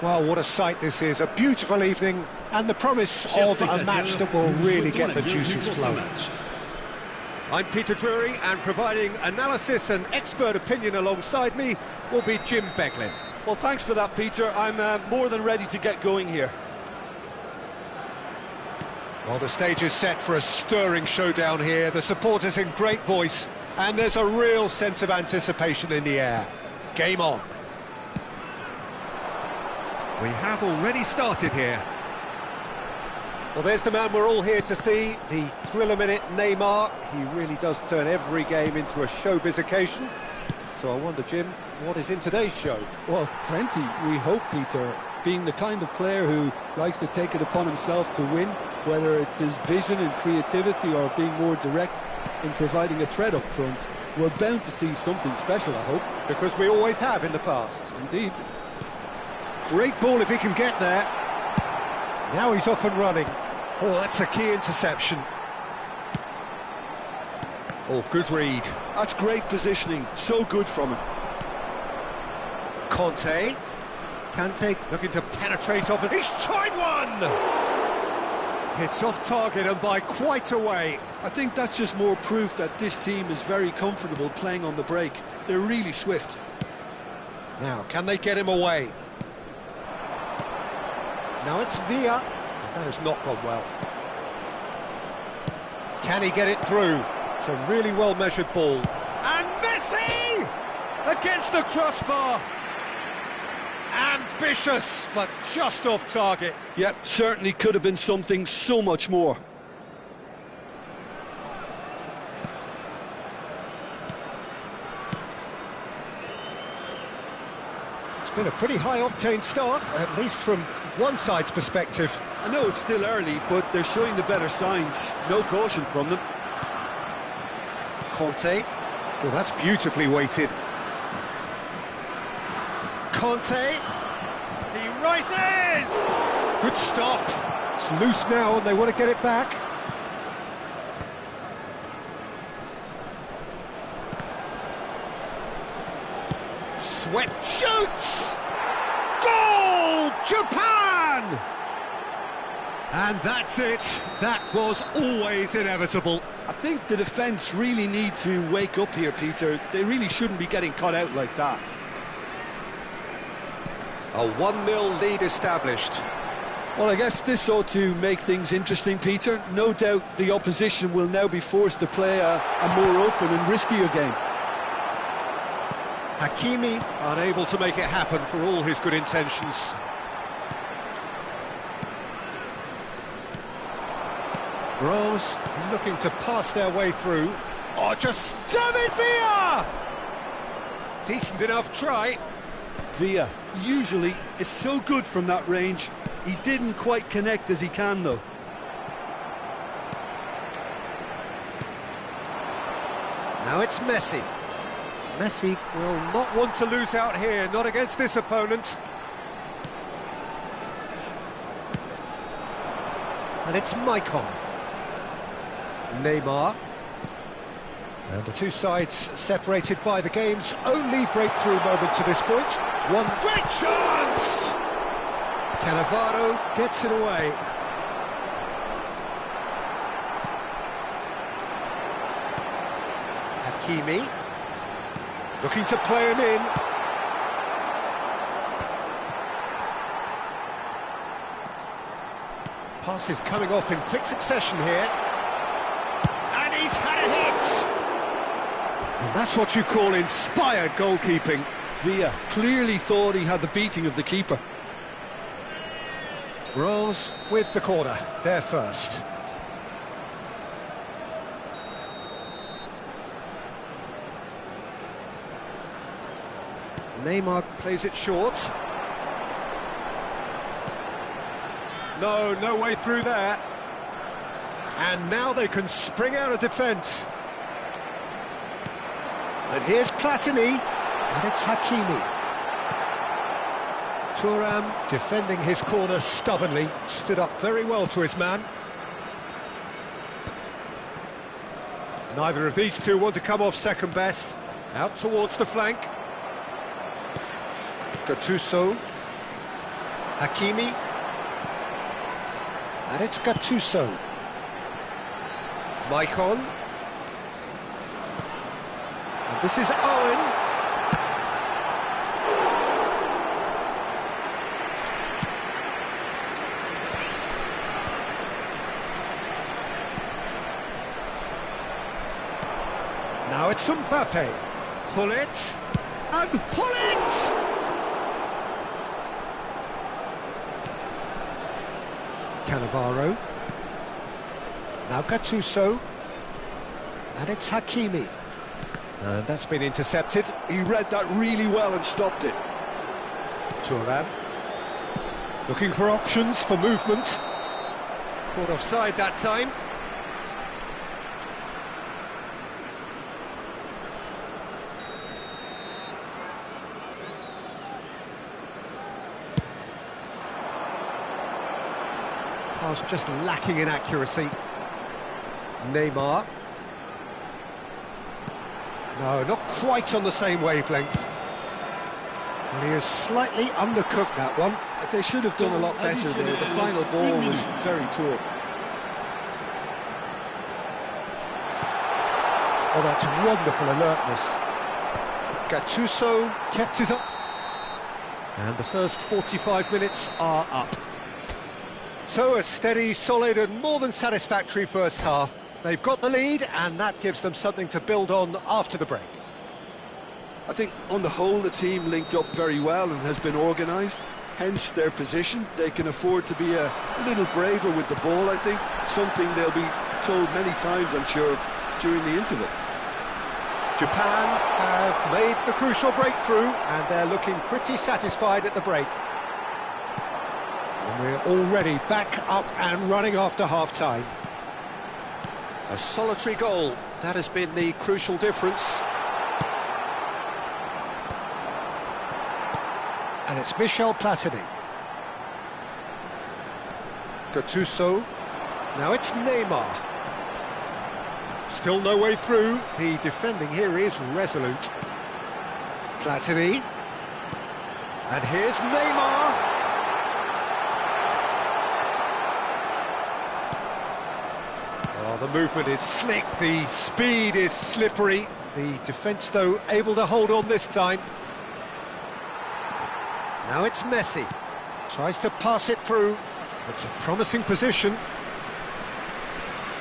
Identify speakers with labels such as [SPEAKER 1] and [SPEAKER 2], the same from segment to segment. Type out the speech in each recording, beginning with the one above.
[SPEAKER 1] Well, what a sight this is, a beautiful evening, and the promise of a match that will really get the juices flowing. I'm Peter Drury, and providing analysis and expert opinion alongside me will be Jim Beglin.
[SPEAKER 2] Well, thanks for that, Peter. I'm more than ready to get going here.
[SPEAKER 1] Well, the stage is set for a stirring showdown here. The supporters in great voice, and there's a real sense of anticipation in the air. Game on. We have already started here. Well, there's the man we're all here to see, the thriller-minute Neymar. He really does turn every game into a showbiz occasion. So I wonder, Jim, what is in today's show?
[SPEAKER 3] Well, plenty, we hope, Peter. Being the kind of player who likes to take it upon himself to win, whether it's his vision and creativity or being more direct in providing a threat up front, we're bound to see something special, I hope.
[SPEAKER 1] Because we always have in the past.
[SPEAKER 3] Indeed.
[SPEAKER 1] Great ball if he can get there. Now he's off and running. Oh, that's a key interception. Oh, good read.
[SPEAKER 2] That's great positioning, so good from him.
[SPEAKER 1] Kante looking to penetrate off. He's tried one! It's off target and by quite a way.
[SPEAKER 2] I think that's just more proof that this team is very comfortable playing on the break. They're really swift.
[SPEAKER 1] Now, can they get him away? Now it's Villa. That has not gone well. Can he get it through? It's a really well-measured ball. And Messi! Against the crossbar. Ambitious, but just off target.
[SPEAKER 2] Yep, certainly could have been something so much more.
[SPEAKER 1] It's been a pretty high-octane start, at least from one side's perspective.
[SPEAKER 2] I know it's still early, but they're showing the better signs. No caution from them.
[SPEAKER 1] Kante. Oh, that's beautifully weighted. Kante. He rises! Good stop. It's loose now and they want to get it back. Swept, shoots! Goal! Japan! And that's it. That was always inevitable.
[SPEAKER 2] I think the defence really need to wake up here, Peter. They really shouldn't be getting caught out like that.
[SPEAKER 1] A 1-0 lead established.
[SPEAKER 2] Well, I guess this ought to make things interesting, Peter. No doubt the opposition will now be forced to play a more open and riskier game.
[SPEAKER 1] Hakimi unable to make it happen for all his good intentions. Rose looking to pass their way through. Oh, just David Villa! Decent enough try.
[SPEAKER 2] Villa usually is so good from that range. He didn't quite connect as he can, though.
[SPEAKER 1] Now it's Messi. Messi will not want to lose out here, not against this opponent. And it's Maicon. Neymar. And the two sides separated by the game's only breakthrough moment to this point. One great chance! Cannavaro gets it away. Hakimi. Looking to play him in. Pass is coming off in quick succession here. And he's had a hit! And that's what you call inspired goalkeeping.
[SPEAKER 2] Villa clearly thought he had the beating of the keeper.
[SPEAKER 1] Rose with the corner, there first. Neymar plays it short. No way through there. And now they can spring out of defence. And here's Platini, and it's Hakimi. Thuram defending his corner stubbornly, stood up very well to his man. Neither of these two want to come off second best. Out towards the flank. Gattuso. Hakimi. And it's Gattuso. Maicon. And this is Owen. Now it's Mbappe. Hullet. And Hullet! Cannavaro. Now Gattuso. And it's Hakimi. And that's been intercepted.
[SPEAKER 2] He read that really well and stopped it.
[SPEAKER 1] Thuram. Looking for options for movement. Caught offside that time. Pass just lacking in accuracy. Neymar. No, not quite on the same wavelength. And he has slightly undercooked that one.
[SPEAKER 2] They should have done a lot better there. The final ball was very poor.
[SPEAKER 1] Oh, that's wonderful alertness. Gattuso kept it up. And the first 45 minutes are up. So a steady, solid and more than satisfactory first half. They've got the lead and that gives them something to build on after the break.
[SPEAKER 2] I think on the whole the team linked up very well and has been organised, hence their position. They can afford to be a little braver with the ball, I think, something they'll be told many times, I'm sure, during the interval.
[SPEAKER 1] Japan have made the crucial breakthrough and they're looking pretty satisfied at the break. And we're already back up and running after half-time. A solitary goal, that has been the crucial difference. And it's Michel Platini. Gattuso. Now it's Neymar. Still no way through. The defending here is resolute. Platini. And here's Neymar. Oh, the movement is slick, the speed is slippery. The defence, though, able to hold on this time. Now it's Messi. Tries to pass it through. It's a promising position.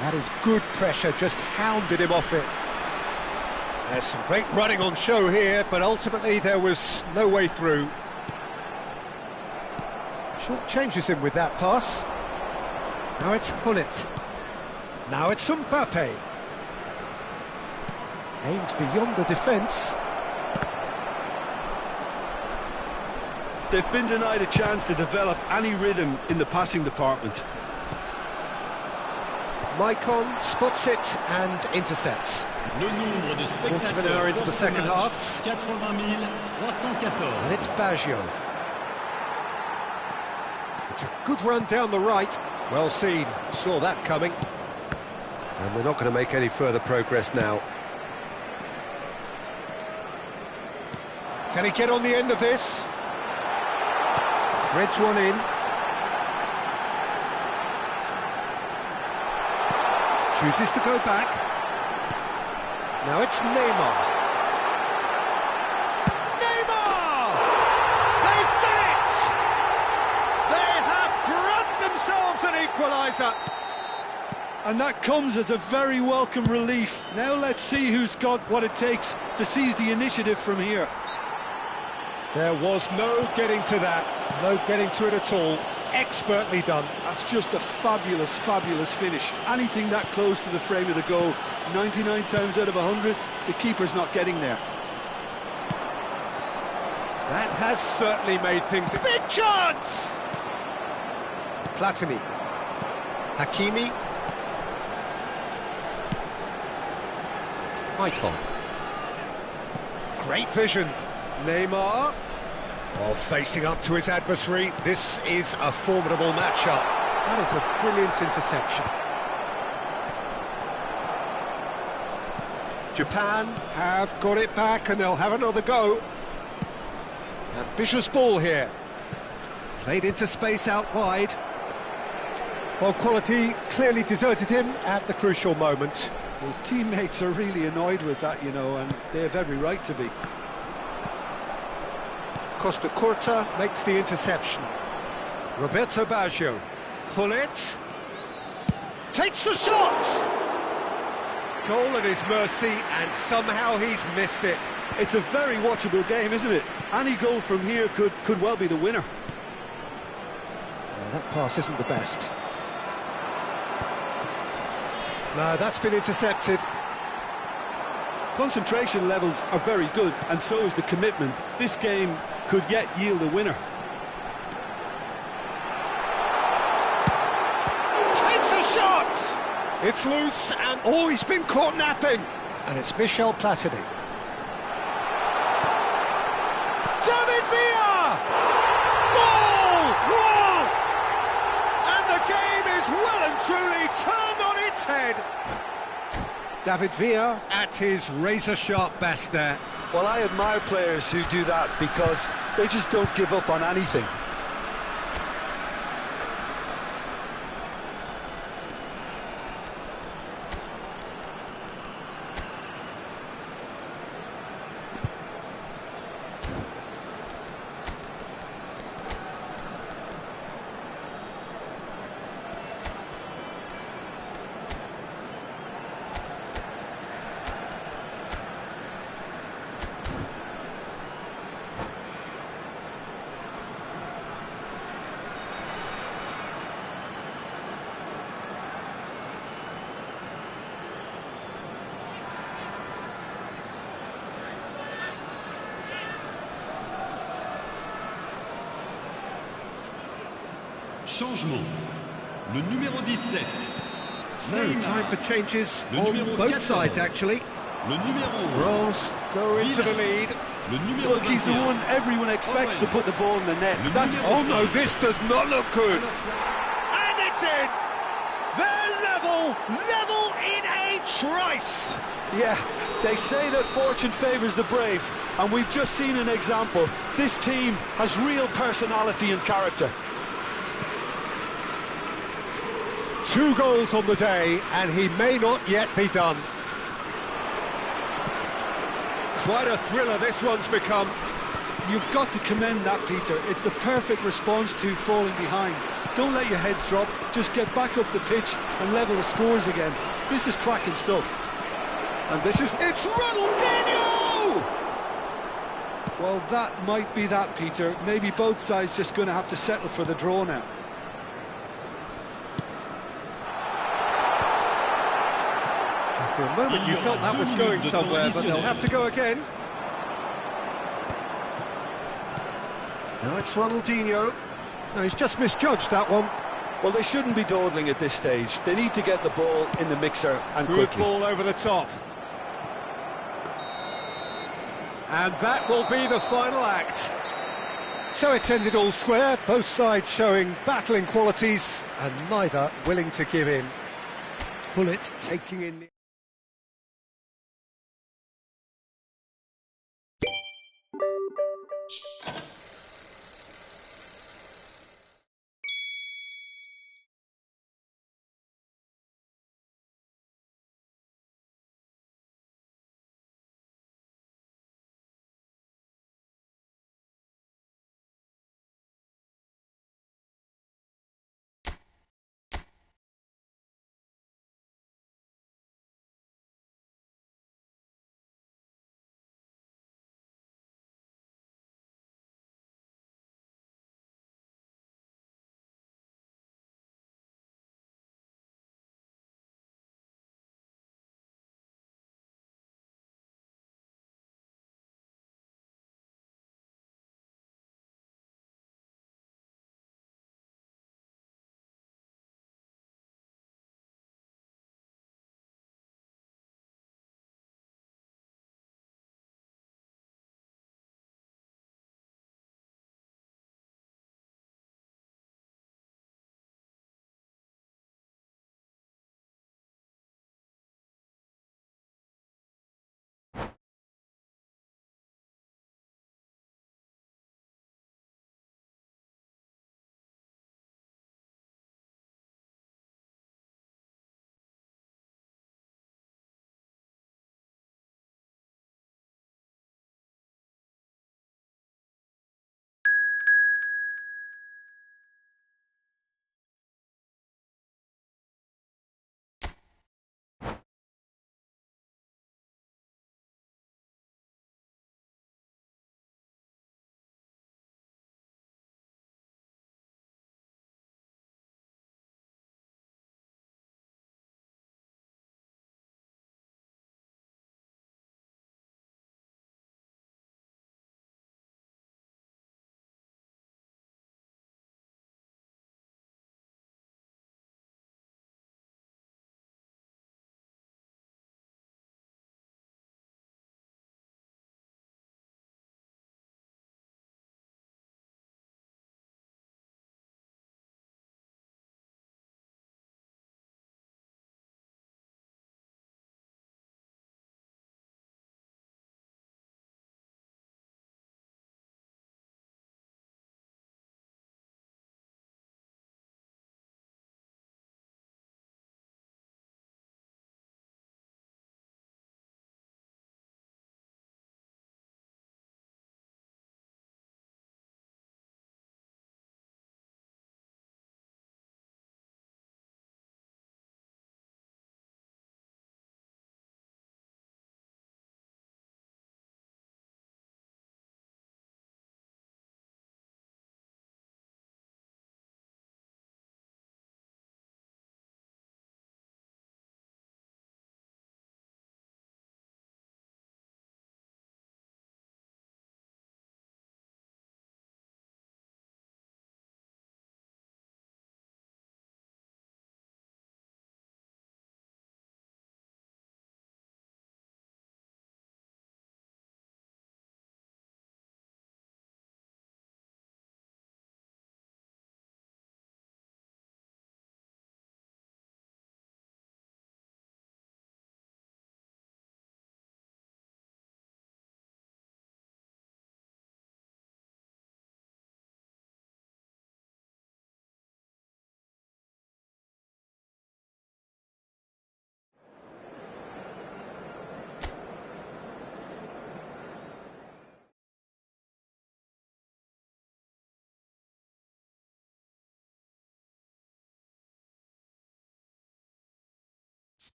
[SPEAKER 1] That is good pressure, just hounded him off it. There's some great running on show here, but ultimately there was no way through. Short changes him with that pass. Now it's Hullet. Now it's Mbappe. Aims beyond the defence.
[SPEAKER 2] They've been denied a chance to develop any rhythm in the passing department.
[SPEAKER 1] Maicon spots it and intercepts. Quarter of an hour into the second half. And it's Baggio. It's a good run down the right. Well seen, saw that coming. And they're not going to make any further progress now. Can he get on the end of this? Threads one in. Chooses to go back. Now it's Neymar. Neymar! They've done it! They have grabbed themselves an equaliser.
[SPEAKER 2] And that comes as a very welcome relief. Now let's see who's got what it takes to seize the initiative from here.
[SPEAKER 1] There was no getting to that, no getting to it at all. Expertly done.
[SPEAKER 2] That's just a fabulous, fabulous finish. Anything that close to the frame of the goal, 99 times out of 100, the keeper's not getting there.
[SPEAKER 1] That has certainly made things... Big chance! Platini. Hakimi. Maicon. Great vision. Neymar. Oh, facing up to his adversary. This is a formidable matchup. That is a brilliant interception. Japan have got it back and they'll have another go. Ambitious ball here. Played into space out wide. Well, quality clearly deserted him at the crucial moment.
[SPEAKER 2] His teammates are really annoyed with that, you know, and they have every right to be.
[SPEAKER 1] Costa Curta makes the interception. Roberto Baggio. Hullet. Takes the shot! Goal at his mercy, and somehow he's missed it.
[SPEAKER 2] It's a very watchable game, isn't it? Any goal from here could well be the winner.
[SPEAKER 1] That pass isn't the best. No, that's been intercepted.
[SPEAKER 2] Concentration levels are very good, and so is the commitment. This game could yet yield a winner.
[SPEAKER 1] Takes a shot! It's loose, and oh, he's been caught napping. And it's Michel Platini. David Villa! Goal! Goal! And the game is well and truly turned on its head. David Villa at his razor-sharp best there.
[SPEAKER 2] Well, I admire players who do that because they just don't give up on anything.
[SPEAKER 4] Changement. Le numéro 17.
[SPEAKER 1] No time for changes on both sides, actually.
[SPEAKER 4] Le numéro
[SPEAKER 1] Ross go into the lead.
[SPEAKER 4] Le numéro
[SPEAKER 2] Look, he's the
[SPEAKER 4] 21.
[SPEAKER 2] one everyone expects to put the ball in the net. That's
[SPEAKER 1] Oh no, this does not look good. And it's in. They're level in a trice.
[SPEAKER 2] Yeah, they say that fortune favours the brave, and we've just seen an example. This team has real personality and character.
[SPEAKER 1] 2 goals on the day, and he may not yet be done. Quite a thriller this one's become.
[SPEAKER 2] You've got to commend that, Peter. It's the perfect response to falling behind. Don't let your heads drop, just get back up the pitch and level the scores again. This is cracking stuff.
[SPEAKER 1] And it's Ronaldinho!
[SPEAKER 2] Well, that might be that, Peter. Maybe both sides just going to have to settle for the draw now.
[SPEAKER 1] For a moment you felt that was going somewhere, but they'll have to go again. Now it's Ronaldinho. No, he's just misjudged that one.
[SPEAKER 2] Well, they shouldn't be dawdling at this stage. They need to get the ball in the mixer and
[SPEAKER 1] Good
[SPEAKER 2] quickly.
[SPEAKER 1] ball over the top. And that will be the final act. So it's ended all square, both sides showing battling qualities and neither willing to give in. Bullet taking in...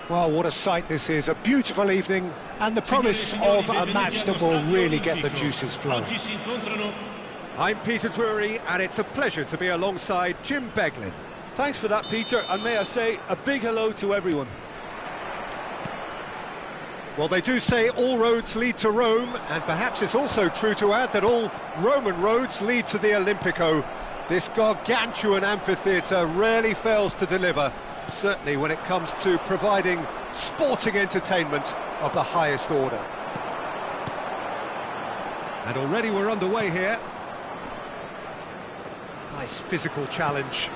[SPEAKER 1] Well, what a sight this is, a beautiful evening, and the promise of a match that will really get the juices flowing. I'm Peter Drury, and it's a pleasure to be alongside Jim Beglin.
[SPEAKER 3] Thanks for that, Peter, and may I say a big hello to everyone.
[SPEAKER 1] Well, they do say all roads lead to Rome, and perhaps it's also true to add that all Roman roads lead to the Olimpico. This gargantuan amphitheatre rarely fails to deliver, certainly when it comes to providing sporting entertainment of the highest order. And already we're underway here. Nice physical challenge.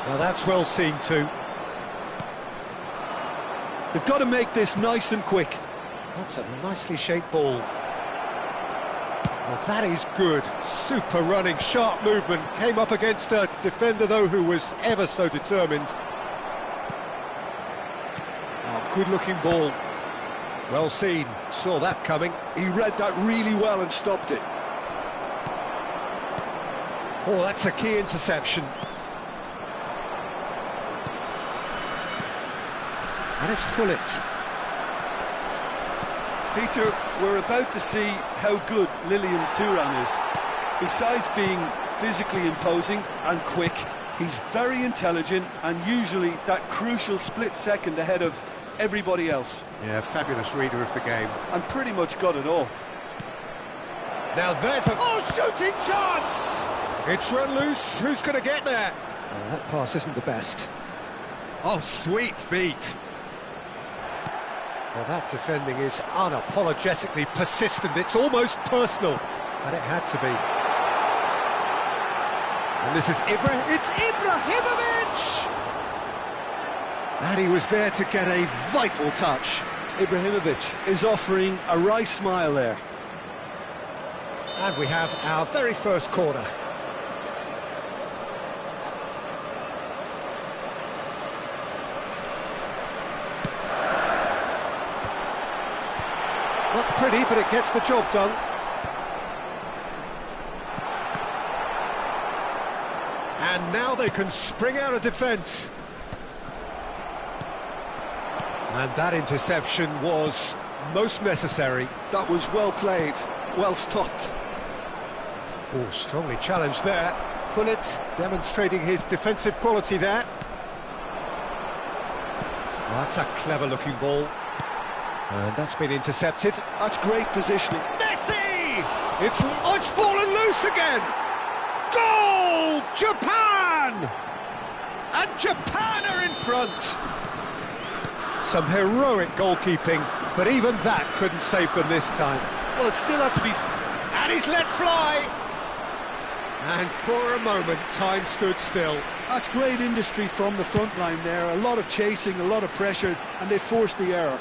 [SPEAKER 1] Now that's well seen too.
[SPEAKER 3] They've got to make this nice and quick.
[SPEAKER 1] That's a nicely shaped ball. Well, that is good. Super running, sharp movement. Came up against a defender, though, who was ever so determined. Oh, good-looking ball. Well seen. Saw that coming.
[SPEAKER 2] He read that really well and stopped it.
[SPEAKER 1] Oh, that's a key interception. And it's Hullet.
[SPEAKER 3] Peter, we're about to see how good Lilian Thuram is. Besides being physically imposing and quick, he's very intelligent and usually that crucial split second ahead of everybody else.
[SPEAKER 1] Yeah, fabulous reader of the game.
[SPEAKER 3] And pretty much got it all.
[SPEAKER 1] Now there's a... Oh, shooting chance! It's run loose. Who's going to get there? Oh, that pass isn't the best. Oh, sweet feet. Well, that defending is unapologetically persistent. It's almost personal, and it had to be. And this is It's Ibrahimovic! And he was there to get a vital touch.
[SPEAKER 3] Ibrahimovic is offering a wry smile there.
[SPEAKER 1] And we have our very first corner. Not pretty, but it gets the job done. And now they can spring out of defence. And that interception was most necessary.
[SPEAKER 2] That was well played, well stopped.
[SPEAKER 1] Oh, strongly challenged there. Hullet demonstrating his defensive quality there. Oh, that's a clever-looking ball. And that's been intercepted.
[SPEAKER 2] That's great positioning.
[SPEAKER 1] Messi! It's fallen loose again! Goal! Japan! And Japan are in front! Some heroic goalkeeping, but even that couldn't save them this time.
[SPEAKER 3] Well, it still had to be...
[SPEAKER 1] And he's let fly! And for a moment, time stood still.
[SPEAKER 3] That's great industry from the front line there. A lot of chasing, a lot of pressure, and they forced the error.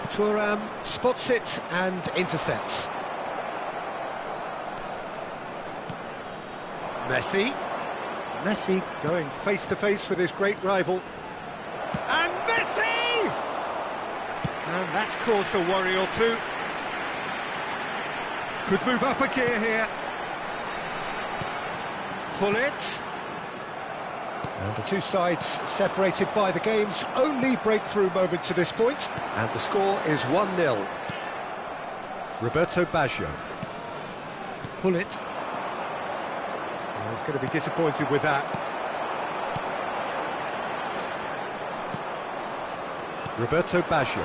[SPEAKER 1] Thuram spots it and intercepts. Messi going face-to-face with his great rival. And Messi! And that's caused a worry or two. Could move up a gear here. Hullet. And the two sides separated by the game's only breakthrough moment to this point. And the score is 1-0. Roberto Baggio. Hullet. Oh, he's going to be disappointed with that. Roberto Baggio.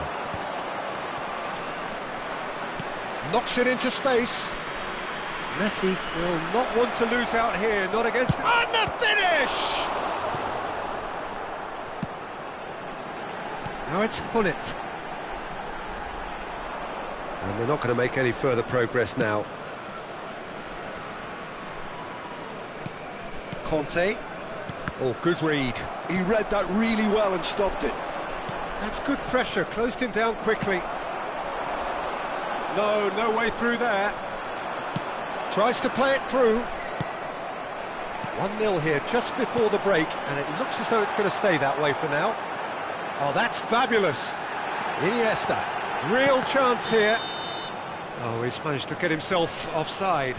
[SPEAKER 1] Knocks it into space. Messi will not want to lose out here, not against... And the finish! Now it's Hullet. And they're not going to make any further progress now. Conte. Oh, good read.
[SPEAKER 2] He read that really well and stopped it.
[SPEAKER 1] That's good pressure, closed him down quickly. No way through there. Tries to play it through. 1-0 here, just before the break, and it looks as though it's going to stay that way for now. Oh, that's fabulous. Iniesta, real chance here. Oh, he's managed to get himself offside.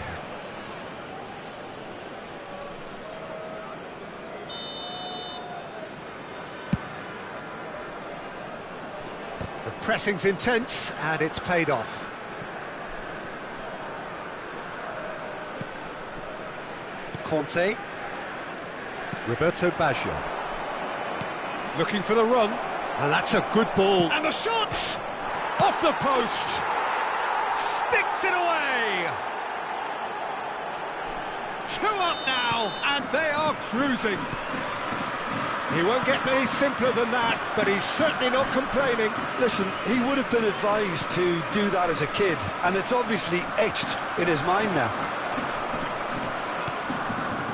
[SPEAKER 1] pressing's intense, and it's paid off. Conte. Roberto Baggio. Looking for the run, and that's a good ball. And the shot! Off the post! Sticks it away! 2 up now, and they are cruising. He won't get any simpler than that, but he's certainly not complaining.
[SPEAKER 2] Listen, he would have been advised to do that as a kid, and it's obviously etched in his mind now.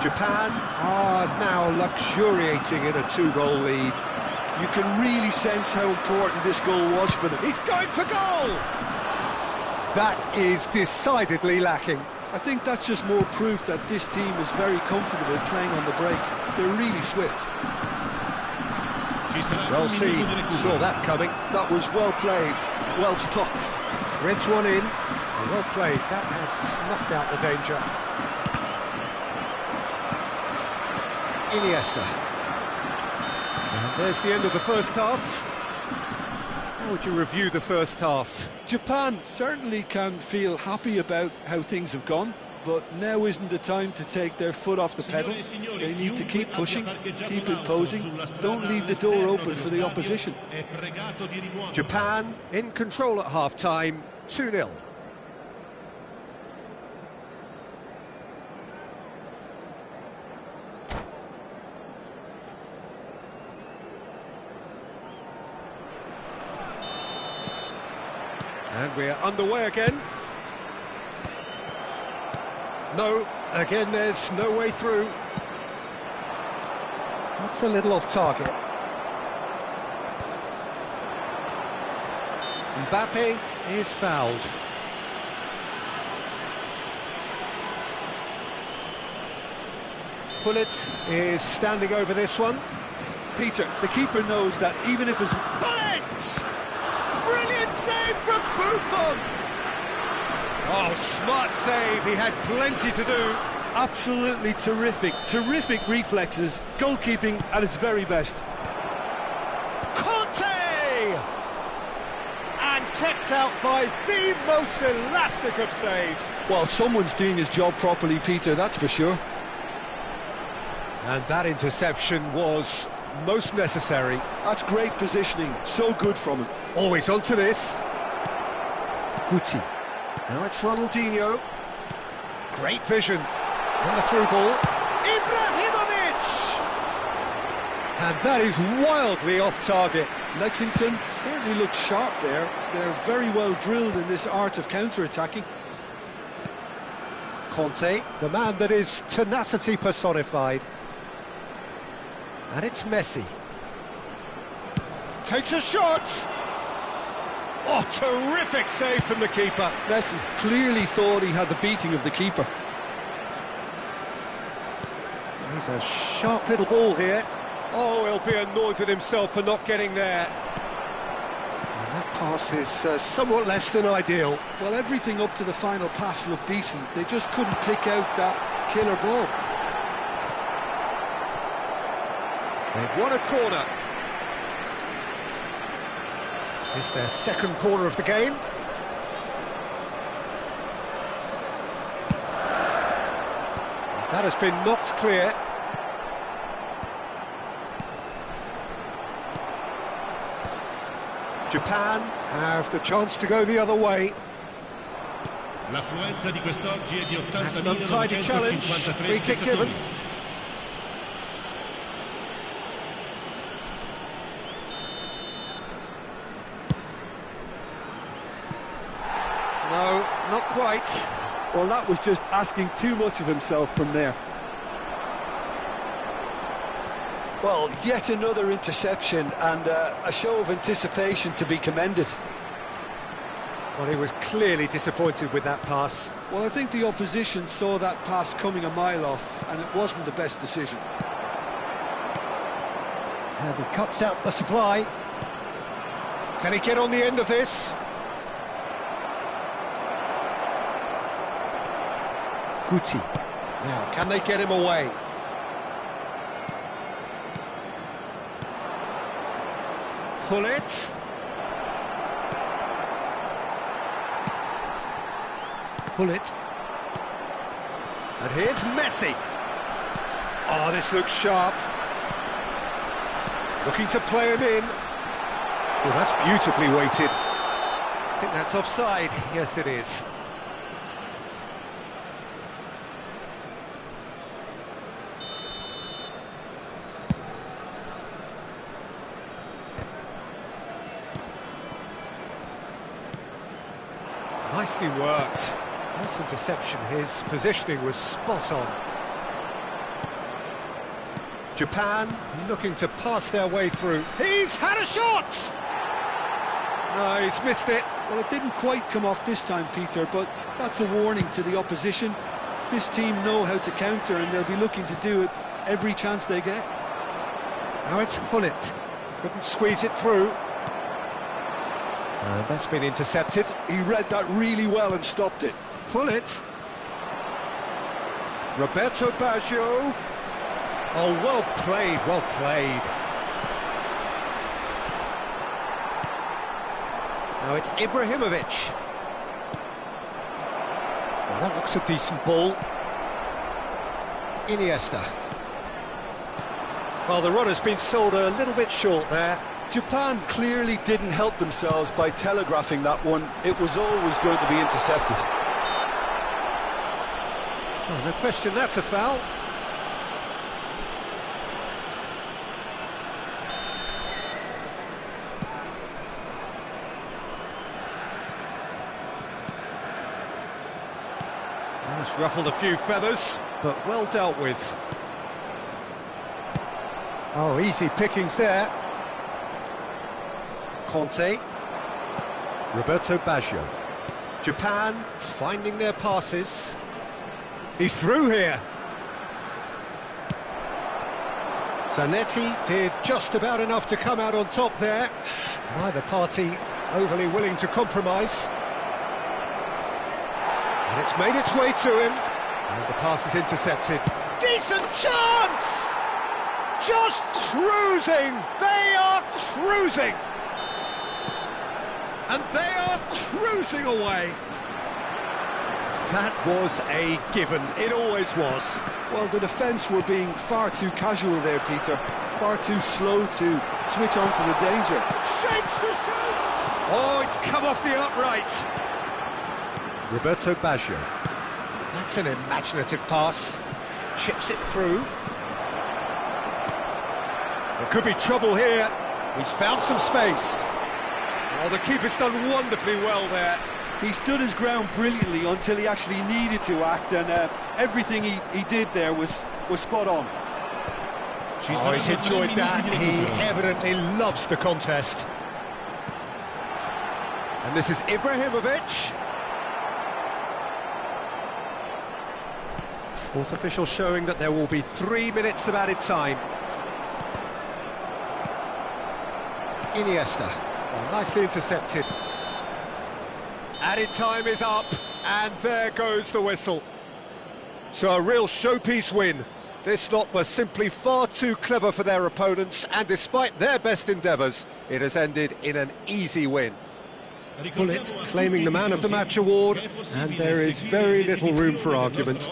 [SPEAKER 1] Japan are now luxuriating in a 2-goal lead.
[SPEAKER 2] You can really sense how important this goal was for them.
[SPEAKER 1] He's going for goal! That is decidedly lacking.
[SPEAKER 3] I think that's just more proof that this team is very comfortable playing on the break. They're really swift.
[SPEAKER 1] Well seen, saw that coming.
[SPEAKER 2] That was well played, well stopped.
[SPEAKER 1] Threads one in, well played, that has snuffed out the danger. Iniesta. And there's the end of the first half. How would you review the first half?
[SPEAKER 3] Japan certainly can feel happy about how things have gone, but now isn't the time to take their foot off the pedal. They need to keep pushing, keep imposing, don't leave the door open for the opposition.
[SPEAKER 1] Japan in control at half-time, 2-0. And we're underway again. No, again there's no way through. That's a little off target. Mbappe is fouled. Pullet is standing over this one.
[SPEAKER 3] Peter, the keeper knows that even if his...
[SPEAKER 1] Pullet! Brilliant save from Buffon! Oh, smart save, he had plenty to do.
[SPEAKER 3] Absolutely terrific reflexes, goalkeeping at its very best.
[SPEAKER 1] Conte! And kept out by the most elastic of saves.
[SPEAKER 3] Well, someone's doing his job properly, Peter, that's for sure.
[SPEAKER 1] And that interception was most necessary.
[SPEAKER 2] That's great positioning, so good from him.
[SPEAKER 1] Always onto this. Guti. Now it's Ronaldinho. Great vision. On the through ball. Ibrahimovic! And that is wildly off target.
[SPEAKER 3] Lexington certainly looked sharp there. They're very well drilled in this art of counter-attacking.
[SPEAKER 1] Conte, the man that is tenacity personified. And it's Messi. Takes a shot! Oh, terrific save from the keeper.
[SPEAKER 3] Messi clearly thought he had the beating of the keeper.
[SPEAKER 1] He's a sharp little ball here. Oh, he'll be annoyed with himself for not getting there. And that pass is somewhat less than ideal.
[SPEAKER 3] Well, everything up to the final pass looked decent. They just couldn't pick out that killer ball.
[SPEAKER 1] They've won a corner. It's their second corner of the game. That has been knocked clear. Japan have the chance to go the other way. That's an untidy challenge. Free kick given. No, not quite.
[SPEAKER 3] Well, that was just asking too much of himself from there.
[SPEAKER 2] Well, yet another interception and a show of anticipation to be commended.
[SPEAKER 1] Well, he was clearly disappointed with that pass.
[SPEAKER 3] Well, I think the opposition saw that pass coming a mile off, and it wasn't the best decision.
[SPEAKER 1] And he cuts out the supply. Can he get on the end of this? Guti. Now, can they get him away? Pullet. pull it. And here's Messi. Oh, this looks sharp. Looking to play him in. Well, that's beautifully weighted. I think that's offside. Yes, it is. Nicely worked. Nice interception. His positioning was spot on. Japan looking to pass their way through. He's had a shot! No, he's missed it.
[SPEAKER 3] Well, it didn't quite come off this time, Peter, but that's a warning to the opposition. This team know how to counter, and they'll be looking to do it every chance they get.
[SPEAKER 1] Now it's Hullet. Couldn't squeeze it through. And that's been intercepted.
[SPEAKER 2] He read that really well and stopped it.
[SPEAKER 1] Hullet. Roberto Baggio. Oh, well played, well played. Now it's Ibrahimovic. Well, that looks a decent ball. Iniesta. Well, the run has been sold a little bit short there.
[SPEAKER 2] Japan clearly didn't help themselves by telegraphing that one. It was always going to be intercepted.
[SPEAKER 1] Oh, no question, that's a foul. Well, it's ruffled a few feathers, but well dealt with. Oh, easy pickings there. Conte. Roberto Baggio. Japan finding their passes. He's through here. Zanetti did just about enough to come out on top there. Neither party overly willing to compromise. And it's made its way to him. And the pass is intercepted. Decent chance! Just cruising! They are cruising! And they are cruising away. That was a given. It always was.
[SPEAKER 2] Well, the defence were being far too casual there, Peter. Far too slow to switch on to the danger.
[SPEAKER 1] Shapes to shoot! Oh, it's come off the upright. Roberto Baggio. That's an imaginative pass. Chips it through. There could be trouble here. He's found some space. Oh, the keeper's done wonderfully well there.
[SPEAKER 2] He stood his ground brilliantly until he actually needed to act, and everything he did there was spot on.
[SPEAKER 1] Oh, he's enjoyed that. He evidently loves the contest. And this is Ibrahimovic. Fourth official showing that there will be 3 minutes of added time. Iniesta. Oh, nicely intercepted. Added time is up, and there goes the whistle. So a real showpiece win. This lot were simply far too clever for their opponents, and despite their best endeavours, it has ended in an easy win. Hullet claiming the Man of the Match award, and there is very little room for argument.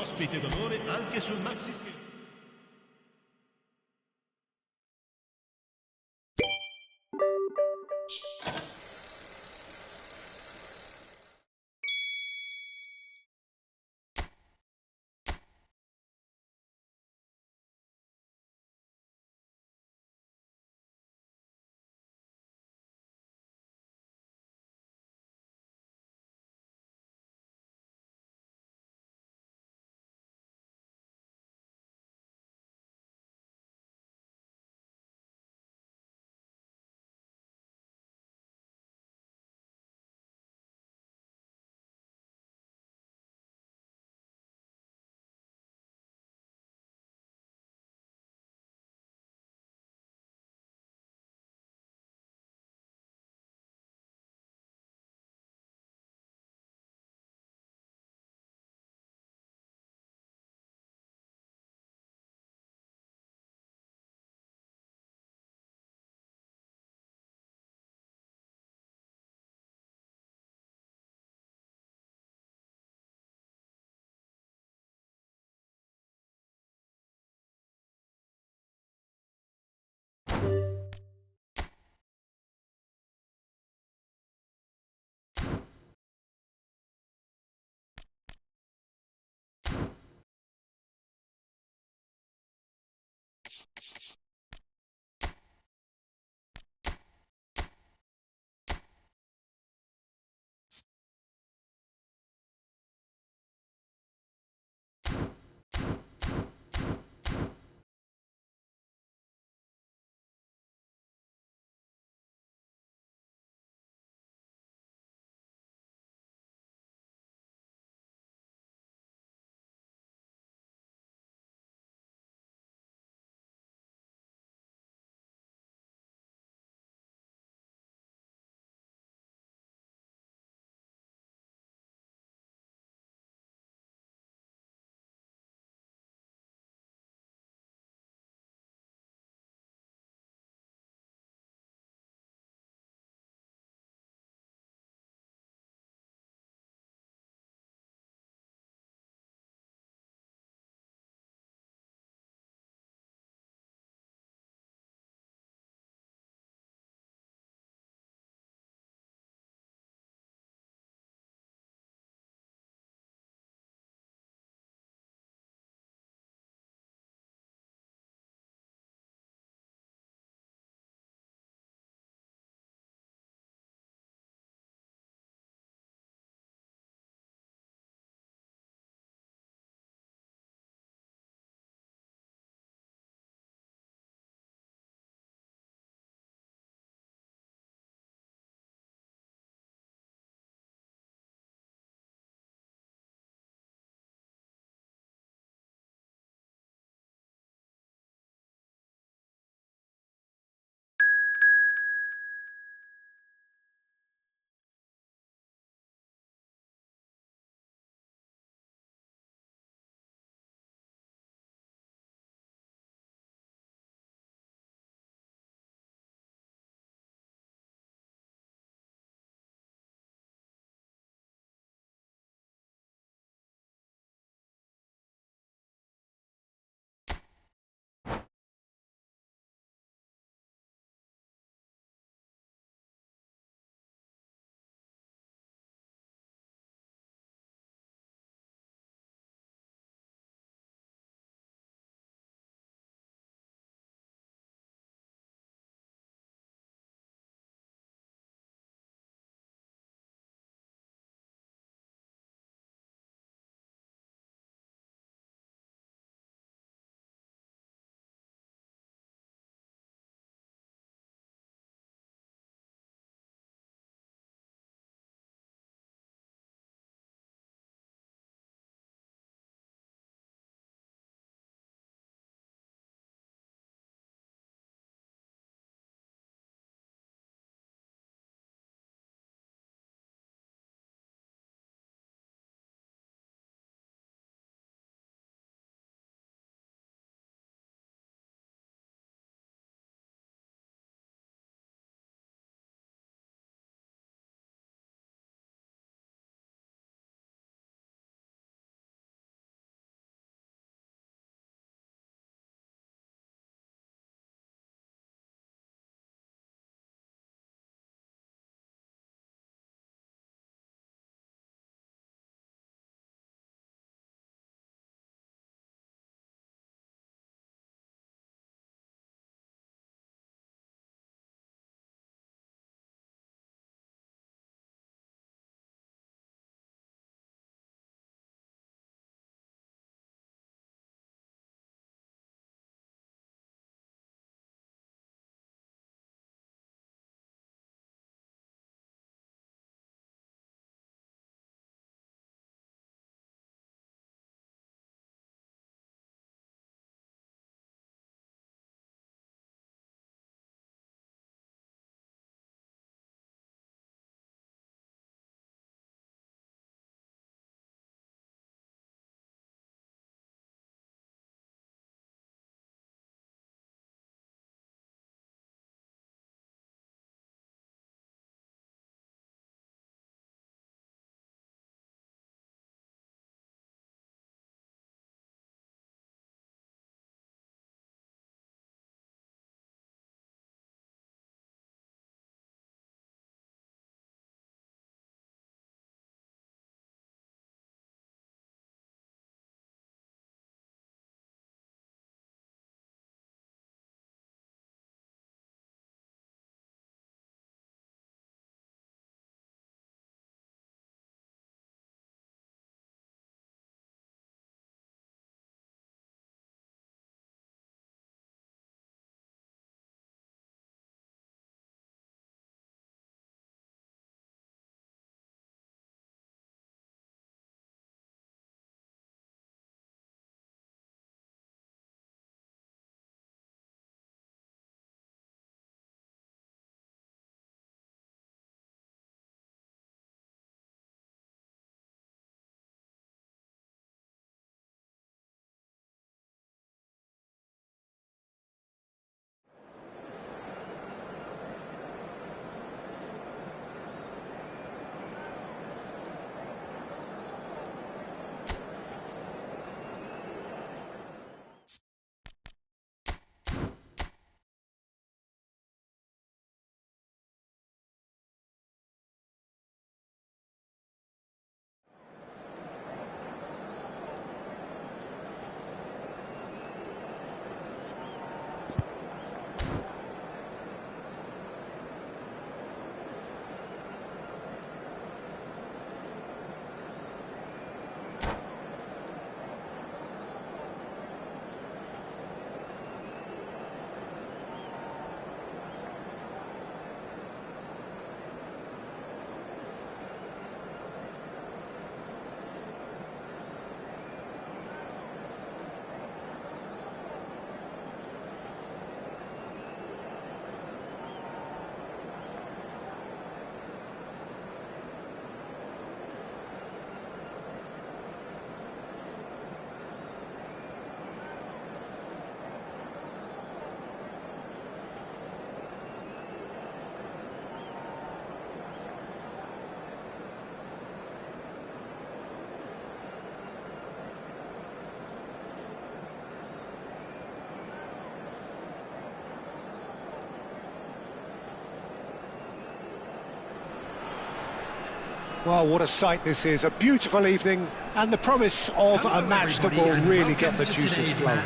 [SPEAKER 1] Well, what a sight this is, a beautiful evening, and the promise of a match that will really get the juices flowing.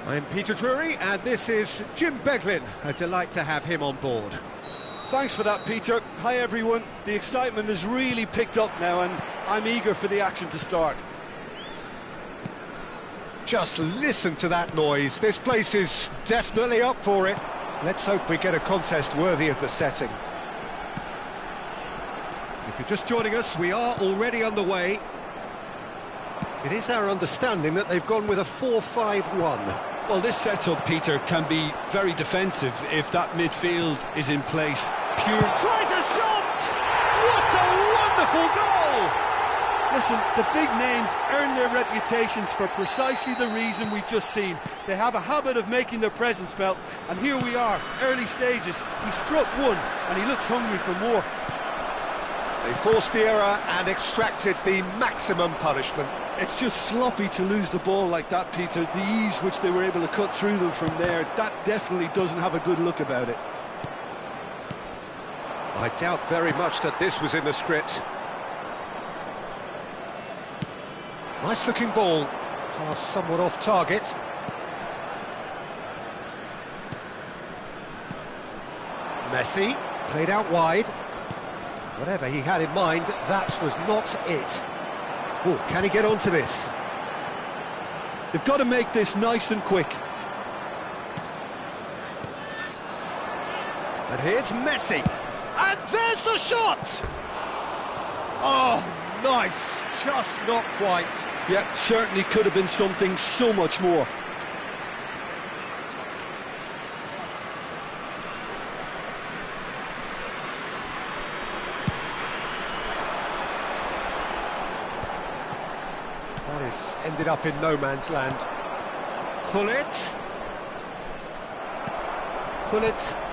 [SPEAKER 1] I'm Peter Drury, and this is Jim Beglin. A delight to have him on board.
[SPEAKER 3] Thanks for that, Peter. Hi, everyone. The excitement has really picked up now, and I'm eager for the action to start.
[SPEAKER 1] Just listen to that noise. This place is definitely up for it. Let's hope we get a contest worthy of the setting. If you're just joining us, we are already underway. It is our understanding that they've gone with a 4-5-1.
[SPEAKER 3] Well, this setup, Peter, can be very defensive if that midfield is in place.
[SPEAKER 1] Tries a shot! What a wonderful goal!
[SPEAKER 3] Listen, the big names earn their reputations for precisely the reason we've just seen. They have a habit of making their presence felt, and here we are, early stages. He struck one, and he looks hungry for more.
[SPEAKER 1] They forced the error and extracted the maximum punishment.
[SPEAKER 2] It's just sloppy to lose the ball like that, Peter. The ease which they were able to cut through them from there, that definitely doesn't have a good look about it.
[SPEAKER 1] I doubt very much that this was in the script. Nice looking ball, pass somewhat off target. Messi, played out wide. Whatever he had in mind, that was not it. Oh, can he get onto this?
[SPEAKER 2] They've got to make this nice and quick.
[SPEAKER 1] And here's Messi. And there's the shot! Oh, nice. Just not quite.
[SPEAKER 2] Yeah, certainly could have been something so much more.
[SPEAKER 1] That is ended up in no man's land. Gullit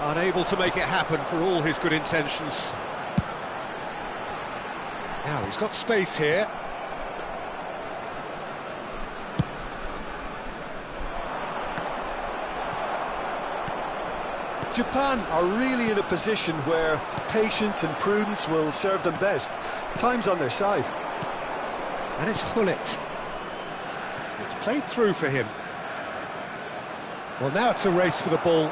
[SPEAKER 1] unable to make it happen for all his good intentions. Now he's got space here.
[SPEAKER 2] Japan are really in a position where patience and prudence will serve them best. Time's on their side.
[SPEAKER 1] And it's Gullit. It's played through for him. Well, now it's a race for the ball.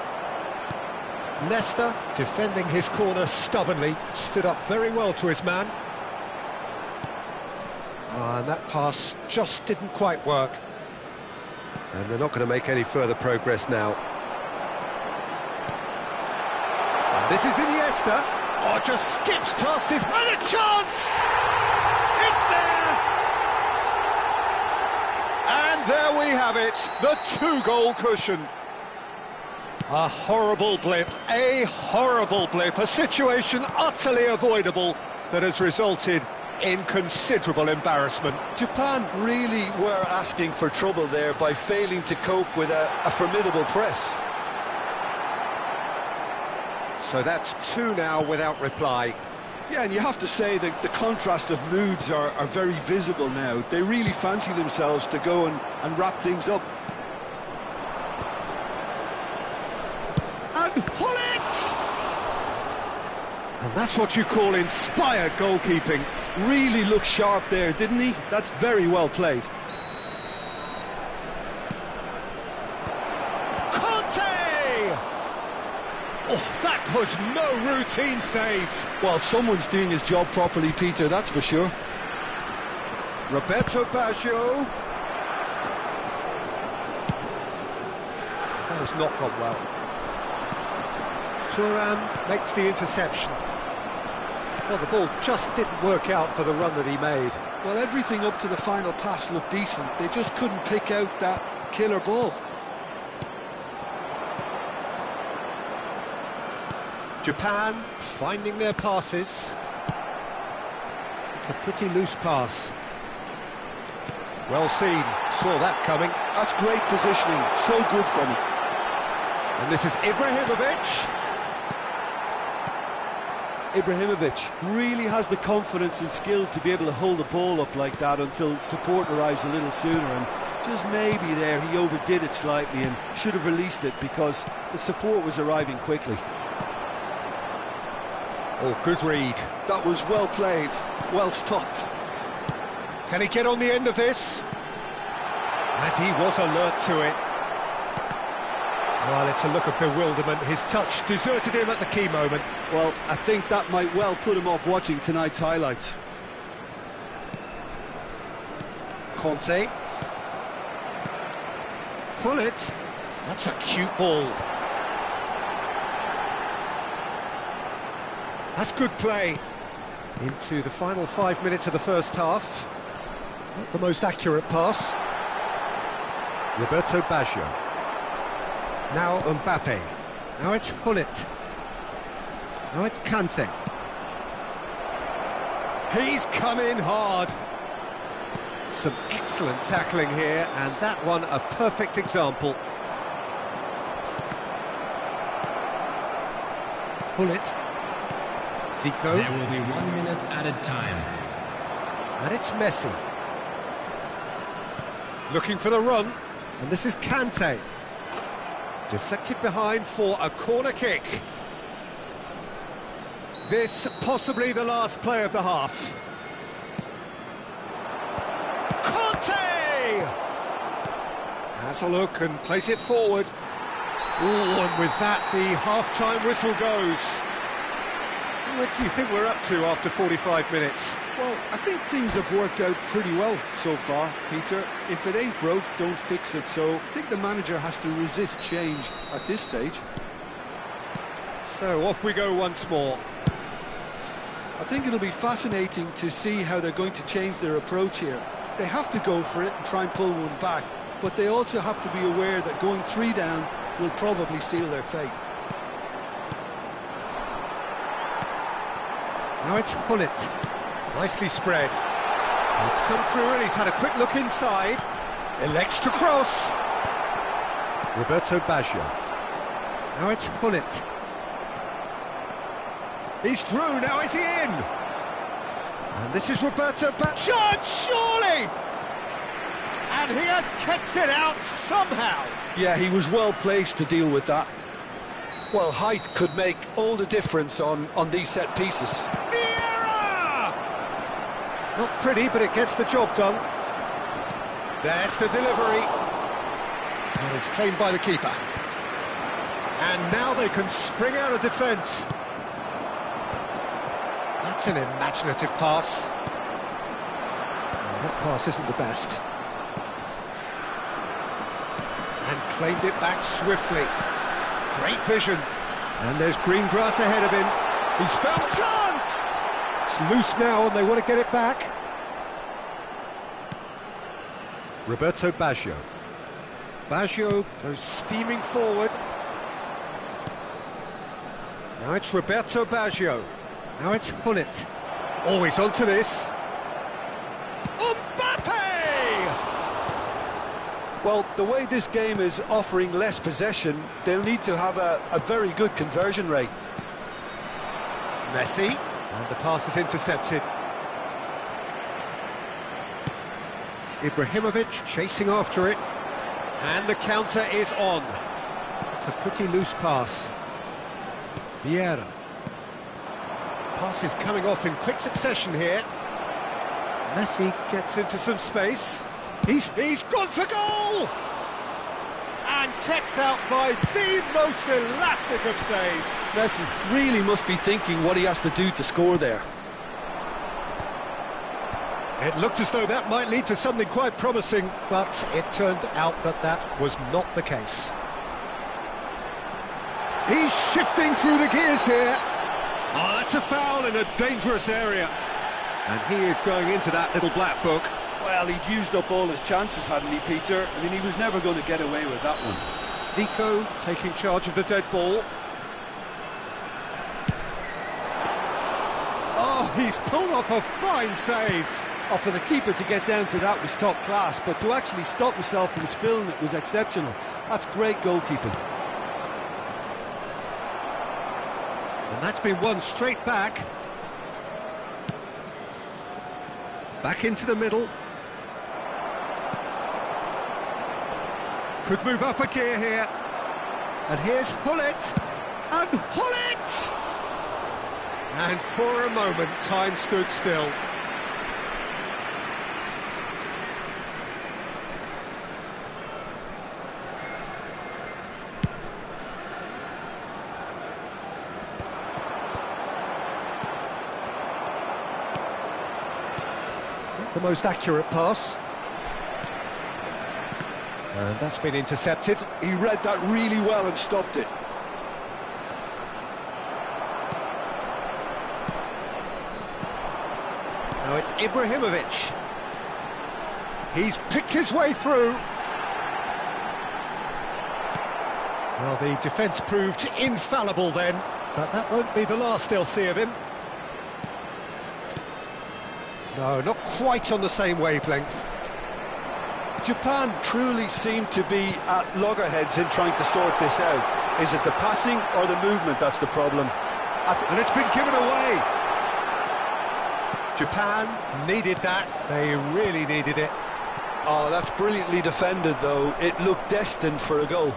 [SPEAKER 1] Nesta, defending his corner stubbornly, stood up very well to his man. And that pass just didn't quite work. And they're not going to make any further progress now. And this is Iniesta. Oh, just skips past his... And a chance! It's there! And there we have it, the two-goal cushion. A horrible blip, a situation utterly avoidable that has resulted in considerable embarrassment.
[SPEAKER 2] Japan really were asking for trouble there by failing to cope with a formidable press.
[SPEAKER 1] So that's two now without reply.
[SPEAKER 2] Yeah, and you have to say that the contrast of moods are very visible now. They really fancy themselves to go and wrap things up.
[SPEAKER 1] And Gullit! And that's what you call inspired goalkeeping.
[SPEAKER 2] Really looked sharp there, didn't he? That's very well played.
[SPEAKER 1] Oh, that was no routine save.
[SPEAKER 2] Well, someone's doing his job properly, Peter, that's for sure.
[SPEAKER 1] Roberto Baggio. That has not gone well. Thuram makes the interception. Well, the ball just didn't work out for the run that he made.
[SPEAKER 2] Well, everything up to the final pass looked decent. They just couldn't pick out that killer ball.
[SPEAKER 1] Japan finding their passes. It's a pretty loose pass. Well seen, saw that coming.
[SPEAKER 2] That's great positioning, so good from him.
[SPEAKER 1] And this is Ibrahimovic.
[SPEAKER 3] Ibrahimovic really has the confidence and skill to be able to hold the ball up like that until support arrives a little sooner, and just maybe there he overdid it slightly and should have released it because the support was arriving quickly.
[SPEAKER 1] Oh, good read.
[SPEAKER 2] That was well played, well stopped.
[SPEAKER 1] Can he get on the end of this? And he was alert to it. Well, it's a look of bewilderment. His touch deserted him at the key moment.
[SPEAKER 3] Well, I think that might well put him off watching tonight's highlights.
[SPEAKER 1] Conte. Pull it. That's a cute ball. That's good play. Into the final 5 minutes of the first half. Not the most accurate pass. Roberto Baggio. Now Mbappe. Now it's Hullet. Now it's Kante. He's come in hard. Some excellent tackling here, and that one a perfect example. Hullet. Zico.
[SPEAKER 4] There will be 1 minute added time.
[SPEAKER 1] And it's Messi. Looking for the run, and this is Kante. Deflected behind for a corner kick. This possibly the last play of the half. Conte! Has a look and plays it forward. Ooh, and with that the half-time whistle goes. What do you think we're up to after 45 minutes?
[SPEAKER 3] Well, I think things have worked out pretty well so far, Peter. If it ain't broke, don't fix it. So I think the manager has to resist change at this stage.
[SPEAKER 1] So off we go once more.
[SPEAKER 3] I think it'll be fascinating to see how they're going to change their approach here. They have to go for it and try and pull one back, but they also have to be aware that going 3 down will probably seal their fate.
[SPEAKER 1] Now it's Hullet. Nicely spread. It's come through and he's had a quick look inside. Elects to cross. Roberto Baggio. Now it's Hullet. He's through, now is he in? And this is Roberto Baggio. Surely! And he has kept it out somehow.
[SPEAKER 2] Yeah, he was well placed to deal with that. Well, height could make all the difference on these set pieces.
[SPEAKER 1] Not pretty, but it gets the job done. There's the delivery. And it's claimed by the keeper. And now they can spring out of defence. That's an imaginative pass. And that pass isn't the best. And claimed it back swiftly. Great vision. And there's green grass ahead of him. He's found chance! It's loose now and they want to get it back. Roberto Baggio. Baggio goes steaming forward. Now it's Roberto Baggio. Now it's Hullet. Always onto this. Mbappe!
[SPEAKER 3] Well, the way this game is offering less possession, they'll need to have a very good conversion rate.
[SPEAKER 1] Messi. And the pass is intercepted. Ibrahimovic chasing after it. And the counter is on. It's a pretty loose pass. Vieira. Pass is coming off in quick succession here. Messi gets into some space. He's gone for goal! And kept out by the most elastic of saves.
[SPEAKER 2] Messi really must be thinking what he has to do to score there.
[SPEAKER 1] It looked as though that might lead to something quite promising, but it turned out that that was not the case. He's shifting through the gears here. Oh, that's a foul in a dangerous area. And he is going into that little black book.
[SPEAKER 3] Well, he'd used up all his chances, hadn't he, Peter? I mean, he was never going to get away with that one.
[SPEAKER 1] Zico taking charge of the dead ball. Oh, he's pulled off a fine save.
[SPEAKER 3] Oh, for the keeper to get down to that was top class, but to actually stop himself from spilling it was exceptional. That's great goalkeeping.
[SPEAKER 1] And that's been won straight back. Back into the middle. Could move up a gear here. And here's Hullet. And Hullet! And for a moment, time stood still. The most accurate pass. And that's been intercepted.
[SPEAKER 2] He read that really well and stopped it.
[SPEAKER 1] Now it's Ibrahimovic. He's picked his way through. Well, the defence proved infallible then, but that won't be the last they'll see of him. No, not quite on the same wavelength.
[SPEAKER 2] Japan truly seem to be at loggerheads in trying to sort this out. Is it the passing or the movement that's the problem?
[SPEAKER 1] And it's been given away. Japan needed that. They really needed it.
[SPEAKER 2] Oh, that's brilliantly defended, though. It looked destined for a goal.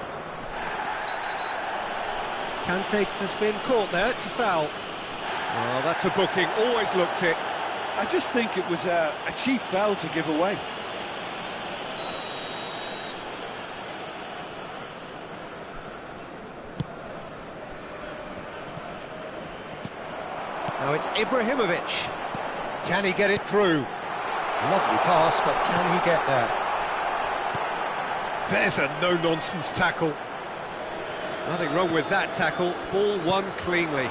[SPEAKER 1] Kante has been caught there. It's a foul. Oh, that's a booking. Always looked it.
[SPEAKER 2] I just think it was a cheap foul to give away.
[SPEAKER 1] Now it's Ibrahimovic. Can he get it through? Lovely pass, but can he get there? There's a no-nonsense tackle. Nothing wrong with that tackle. Ball won cleanly.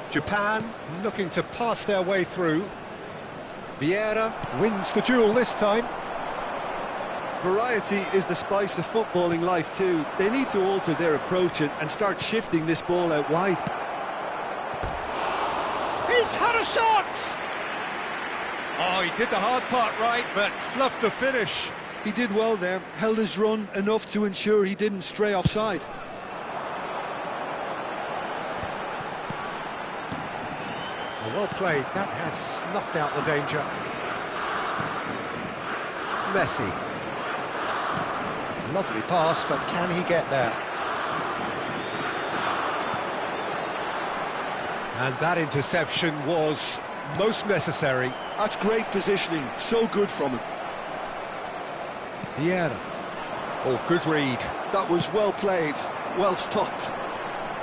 [SPEAKER 1] Japan looking to pass their way through. Vieira wins the duel this time.
[SPEAKER 2] Variety is the spice of footballing life too. They need to alter their approach and start shifting this ball out wide.
[SPEAKER 1] He's had a shot! Oh, he did the hard part right, but fluffed the finish.
[SPEAKER 2] He did well there, held his run enough to ensure he didn't stray offside.
[SPEAKER 1] Well played, that has snuffed out the danger. Messi. Lovely pass, but can he get there? And that interception was most necessary.
[SPEAKER 2] That's great positioning, so good from him.
[SPEAKER 1] Vieira. Oh, good read.
[SPEAKER 2] That was well played, well stopped.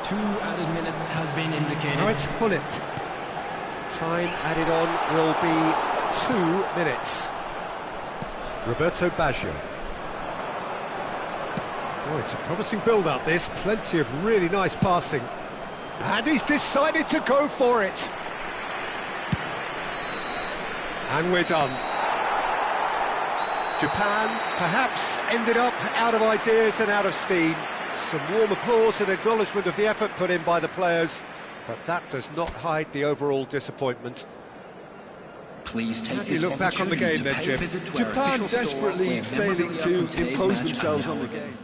[SPEAKER 4] 2 added minutes has been indicated.
[SPEAKER 1] Now it's Hullet. Time added on will be 2 minutes. Roberto Baggio. Oh, it's a promising build-up, this. Plenty of really nice passing. And he's decided to go for it. And we're done. Japan perhaps ended up out of ideas and out of steam. Some warm applause and acknowledgement of the effort put in by the players, but that does not hide the overall disappointment.
[SPEAKER 4] Please take
[SPEAKER 1] How do you look back on the game then, Jim?
[SPEAKER 2] Japan desperately failing to impose themselves on the game.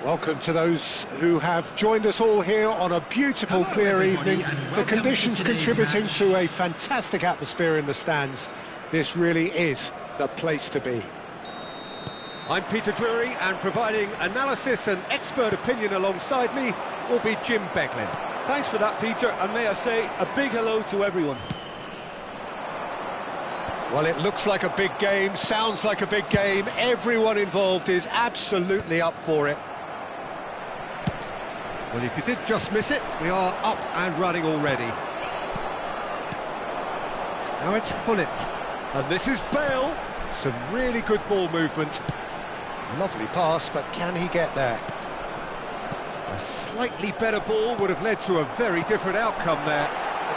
[SPEAKER 1] Welcome to those who have joined us all here on a beautiful, clear evening. The conditions contributing to a fantastic atmosphere in the stands. This really is the place to be. I'm Peter Drury, and providing analysis and expert opinion alongside me will be Jim Beglin.
[SPEAKER 3] Thanks for that, Peter, and may I say a big hello to everyone.
[SPEAKER 1] Well, it looks like a big game, sounds like a big game. Everyone involved is absolutely up for it. Well, if you did just miss it, we are up and running already. Now it's Hullet, and this is Bale. Some really good ball movement. Lovely pass, but can he get there? A slightly better ball would have led to a very different outcome there.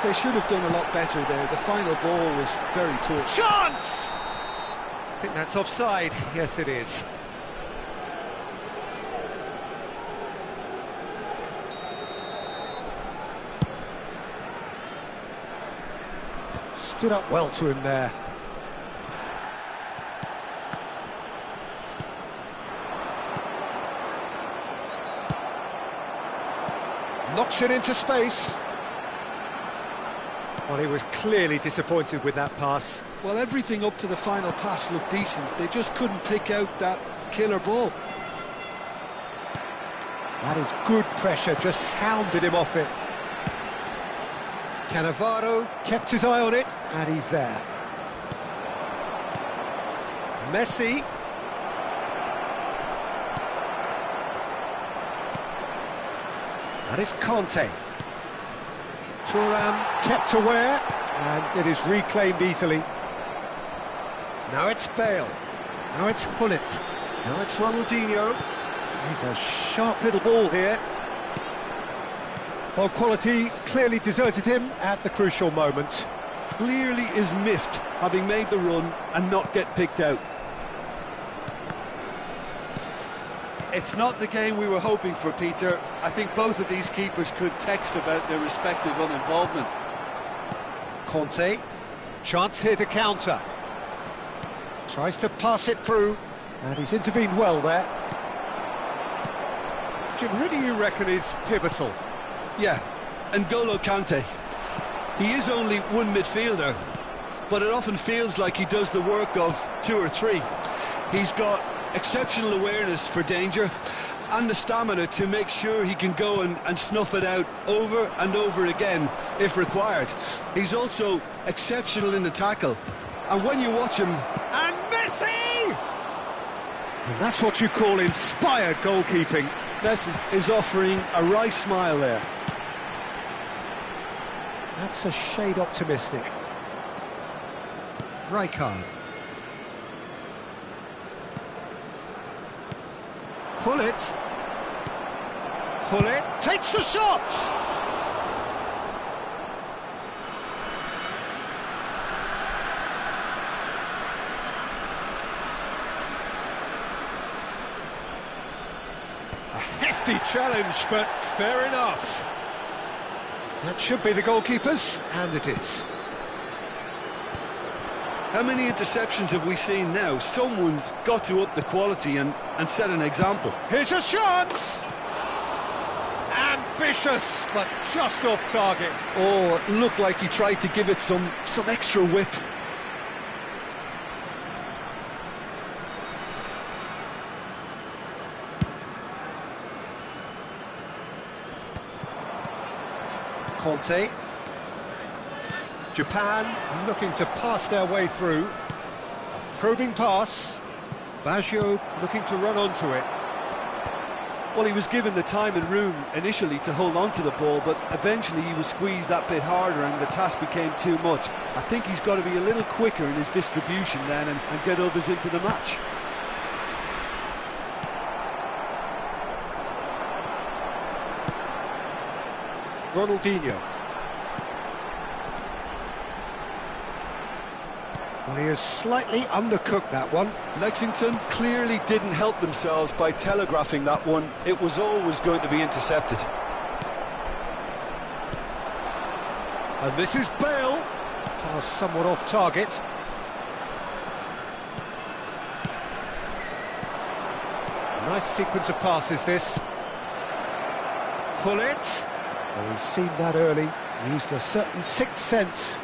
[SPEAKER 3] They should have done a lot better there. The final ball was very poor.
[SPEAKER 1] Chance! I think that's offside. Yes, it is. Stood up well to him there. Knocks it into space. Well, he was clearly disappointed with that pass.
[SPEAKER 3] Well, everything up to the final pass looked decent. They just couldn't pick out that killer ball.
[SPEAKER 1] That is good pressure, just hounded him off it. Cannavaro kept his eye on it, and he's there. Messi. That is Conte. Thuram kept aware, and it is reclaimed easily. Now it's Bale. Now it's Hullet. Now it's Ronaldinho. He's a sharp little ball here. Well, quality clearly deserted him at the crucial moment.
[SPEAKER 3] Clearly is miffed, having made the run and not get picked out. It's not the game we were hoping for, Peter. I think both of these keepers could text about their respective uninvolvement.
[SPEAKER 1] Conte, chance here to counter. Tries to pass it through, and he's intervened well there. Jim, who do you reckon is pivotal?
[SPEAKER 2] Yeah, N'Golo Kante. He is only one midfielder, but it often feels like he does the work of two or three. He's got exceptional awareness for danger and the stamina to make sure he can go and snuff it out over and over again if required. He's also exceptional in the tackle, and when you watch him...
[SPEAKER 1] And Messi! And that's what you call inspired goalkeeping.
[SPEAKER 3] Messi is offering a wry smile there.
[SPEAKER 1] That's a shade optimistic. Rijkaard. Hullet. Hullet takes the shot! A hefty challenge, but fair enough. That should be the goalkeepers, and it is.
[SPEAKER 2] How many interceptions have we seen now? Someone's got to up the quality and set an example.
[SPEAKER 1] Here's a chance! Ambitious, but just off target.
[SPEAKER 2] Oh, it looked like he tried to give it some extra whip.
[SPEAKER 1] Conte. Japan looking to pass their way through. A probing pass. Baggio looking to run onto it.
[SPEAKER 3] Well, he was given the time and room initially to hold on to the ball, but eventually he was squeezed that bit harder and the task became too much. I think he's got to be a little quicker in his distribution then and get others into the match.
[SPEAKER 1] Ronaldinho. Well, he has slightly undercooked that one.
[SPEAKER 2] Lexington clearly didn't help themselves by telegraphing that one. It was always going to be intercepted.
[SPEAKER 1] And this is Bale. Pass somewhat off target. Nice sequence of passes, this. Pull it.
[SPEAKER 2] Well, he's seen that early, used a certain sixth sense